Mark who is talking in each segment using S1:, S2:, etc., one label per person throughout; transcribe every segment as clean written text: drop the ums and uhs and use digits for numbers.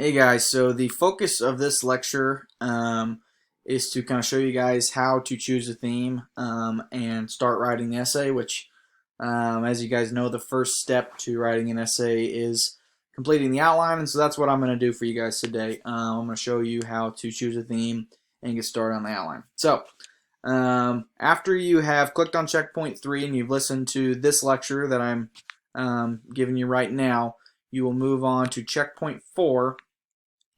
S1: Hey guys, so the focus of this lecture is to kind of show you guys how to choose a theme and start writing the essay, which, as you guys know, the first step to writing an essay is completing the outline, and so that's what I'm going to do for you guys today. I'm going to show you how to choose a theme and get started on the outline. So, after you have clicked on checkpoint 3 and you've listened to this lecture that I'm giving you right now, you will move on to checkpoint 4,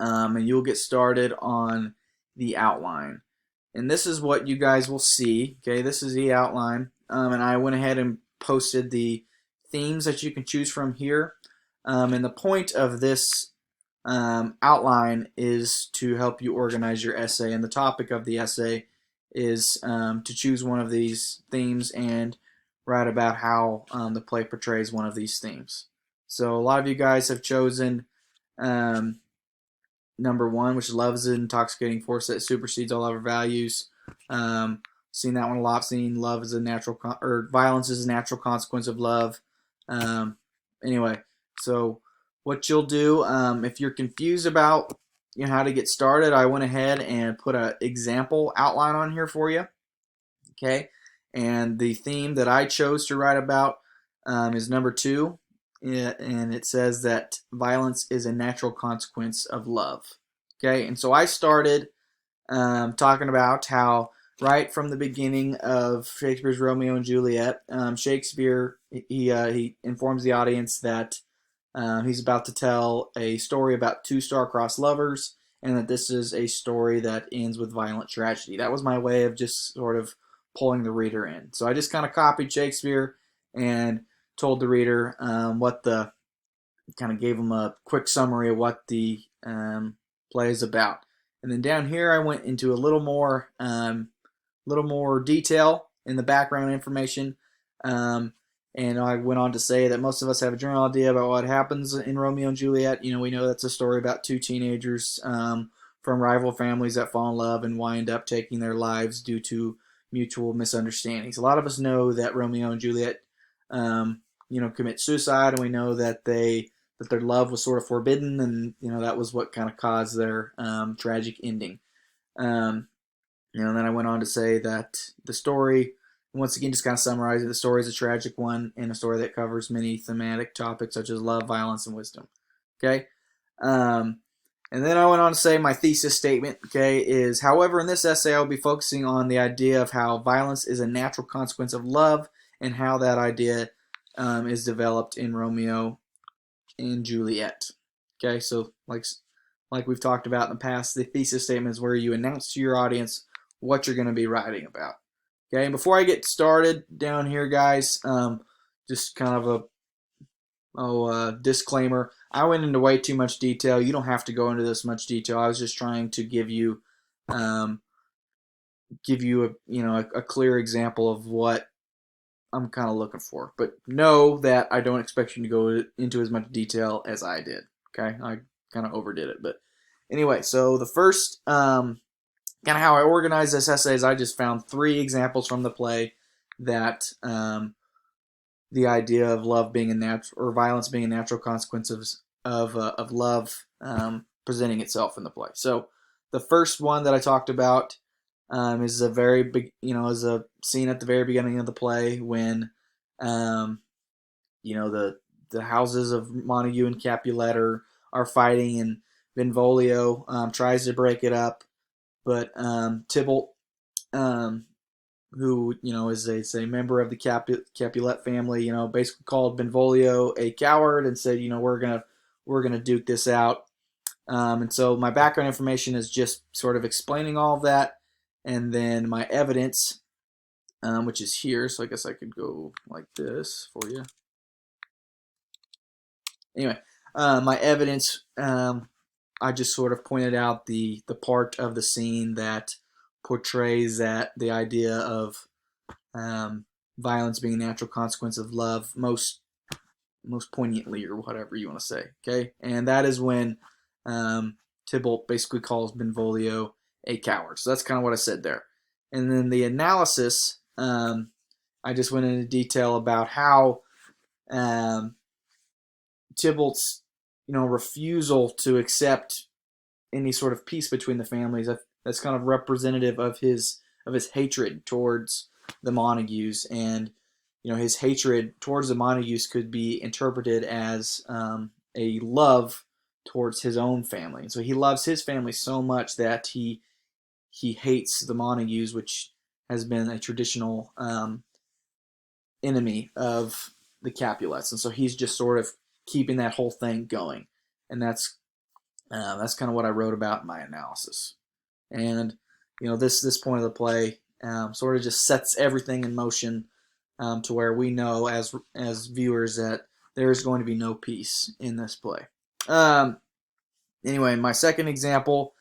S1: and you'll get started on the outline. And this is what you guys will see. Okay, this is the outline, and I went ahead and posted the themes that you can choose from here. And the point of this outline is to help you organize your essay, and the topic of the essay is to choose one of these themes and write about how the play portrays one of these themes. So a lot of you guys have chosen number 1, which is love is an intoxicating force that supersedes all other values. Seen that one a lot. Seen love is a natural or violence is a natural consequence of love. Anyway, so what you'll do if you're confused about how to get started, I went ahead and put an example outline on here for you. Okay, and the theme that I chose to write about is number 2. And it says that violence is a natural consequence of love. Okay, and so I started talking about how right from the beginning of Shakespeare's Romeo and Juliet, Shakespeare he informs the audience that he's about to tell a story about two star-crossed lovers, and that this is a story that ends with violent tragedy. That was my way of just sort of pulling the reader in. So I just kind of copied Shakespeare and told the reader kind of gave them a quick summary of what the play is about. And then down here, I went into a little more detail in the background information, and I went on to say that most of us have a general idea about what happens in Romeo and Juliet. We know that's a story about two teenagers from rival families that fall in love and wind up taking their lives due to mutual misunderstandings. A lot of us know that Romeo and Juliet commit suicide, and we know that their love was sort of forbidden, and that was what kind of caused their tragic ending. And then I went on to say that the story, once again, just kind of summarizing, the story is a tragic one and a story that covers many thematic topics such as love, violence, and wisdom. Okay. And then I went on to say my thesis statement, okay, is, however, in this essay I'll be focusing on the idea of how violence is a natural consequence of love and how that idea is developed in Romeo and Juliet. Okay, so like we've talked about in the past, the thesis statement is where you announce to your audience what you're going to be writing about. Okay, and before I get started down here, guys, just kind of a disclaimer. I went into way too much detail. You don't have to go into this much detail. I was just trying to give you a clear example of what I'm kind of looking for. But know that I don't expect you to go into as much detail as I did. Okay, I kind of overdid it. But anyway, so the first kind of how I organized this essay is I just found 3 examples from the play that the idea of love being a natural or violence being a natural consequence of love presenting itself in the play. So the first one that I talked about is a very big, is a scene at the very beginning of the play when, the houses of Montague and Capulet are fighting, and Benvolio tries to break it up, but Tybalt, who is a member of the Capulet family, basically called Benvolio a coward and said, we're gonna duke this out. And so my background information is just sort of explaining all of that, and then my evidence, which is here. So I guess I could go like this for you. Anyway, my evidence, I just sort of pointed out the part of the scene that portrays that the idea of violence being a natural consequence of love most poignantly, or whatever you want to say. Okay, and that is when Tybalt basically calls Benvolio a coward. So that's kind of what I said there. And then the analysis, I just went into detail about how Tybalt's refusal to accept any sort of peace between the families. That's kind of representative of his hatred towards the Montagues, and his hatred towards the Montagues could be interpreted as a love towards his own family. And so he loves his family so much that he hates the Montagues, which has been a traditional enemy of the Capulets, and so he's just sort of keeping that whole thing going, and that's kind of what I wrote about in my analysis. And this point of the play sort of just sets everything in motion to where we know as viewers that there is going to be no peace in this play. Anyway, my second example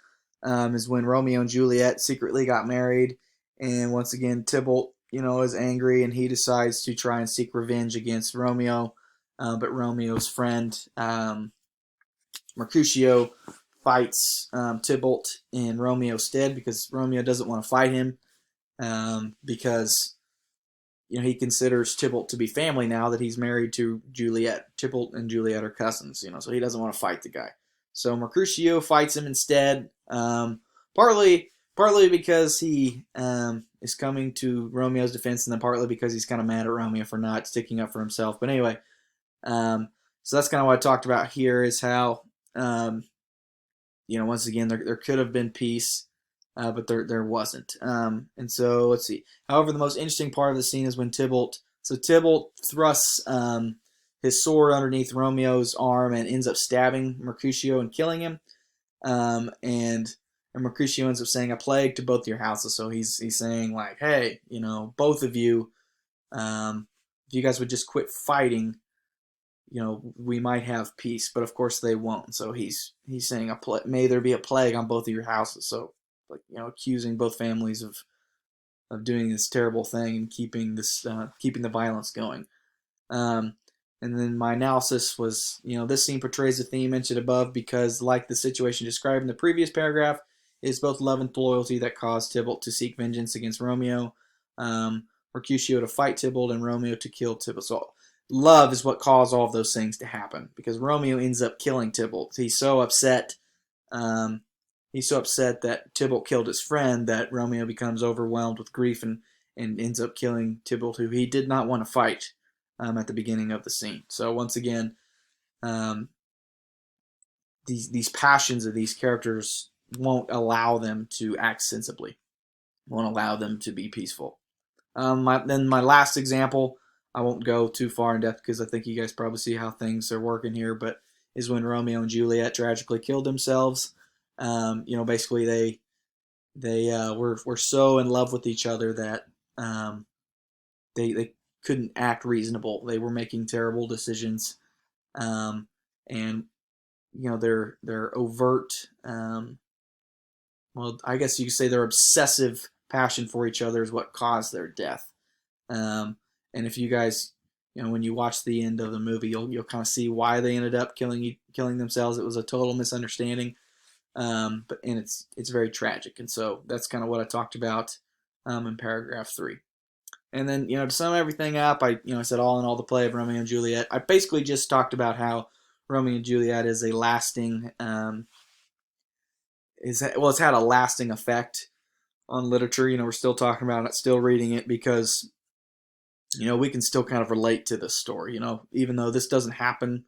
S1: is when Romeo and Juliet secretly got married, and once again Tybalt is angry, and he decides to try and seek revenge against Romeo, but Romeo's friend Mercutio fights Tybalt in Romeo's stead because Romeo doesn't want to fight him because he considers Tybalt to be family now that he's married to Juliet. Tybalt and Juliet are cousins, so he doesn't want to fight the guy. So Mercutio fights him instead, partly because he is coming to Romeo's defense, and then partly because he's kind of mad at Romeo for not sticking up for himself. But anyway, so that's kind of what I talked about here, is how once again there could have been peace, but there wasn't. And so let's see. However, the most interesting part of the scene is when Tybalt thrusts his sword underneath Romeo's arm and ends up stabbing Mercutio and killing him. And Mercutio ends up saying a plague to both your houses. So he's saying like, hey, both of you, if you guys would just quit fighting, we might have peace. But of course they won't. So he's saying may there be a plague on both of your houses. So accusing both families of doing this terrible thing and keeping the violence going. And then my analysis was, this scene portrays the theme mentioned above because, like the situation described in the previous paragraph, it is both love and loyalty that caused Tybalt to seek vengeance against Romeo, Mercutio to fight Tybalt, and Romeo to kill Tybalt. So love is what caused all of those things to happen because Romeo ends up killing Tybalt. He's so upset. He's so upset that Tybalt killed his friend that Romeo becomes overwhelmed with grief and ends up killing Tybalt, who he did not want to fight at the beginning of the scene. So once again, these passions of these characters won't allow them to act sensibly, won't allow them to be peaceful. Then my last example, I won't go too far in depth because I think you guys probably see how things are working here, but is when Romeo and Juliet tragically killed themselves. Basically they were so in love with each other that they couldn't act reasonable. They were making terrible decisions, and their overt, well, I guess you could say their obsessive passion for each other is what caused their death. And if you guys, when you watch the end of the movie, you'll kind of see why they ended up killing themselves. It was a total misunderstanding, and it's very tragic. And so that's kind of what I talked about in paragraph 3. And then, to sum everything up, I said all in all the play of Romeo and Juliet. I basically just talked about how Romeo and Juliet is a lasting, it's had a lasting effect on literature. We're still talking about it, still reading it because, we can still kind of relate to this story. Even though this doesn't happen,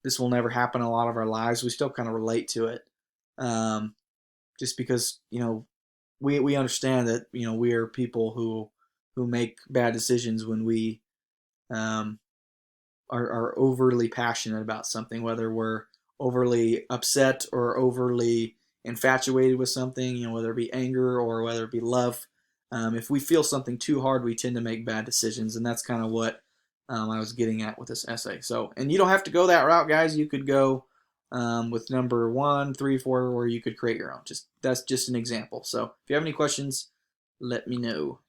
S1: this will never happen in a lot of our lives, we still kind of relate to it. Just because, we understand that, we are people who make bad decisions when we are overly passionate about something, whether we're overly upset or overly infatuated with something, whether it be anger or whether it be love. If we feel something too hard, we tend to make bad decisions, and that's kind of what I was getting at with this essay. So, and you don't have to go that route, guys. You could go with number 1, 3, 4, where you could create your own. That's just an example. So, if you have any questions, let me know.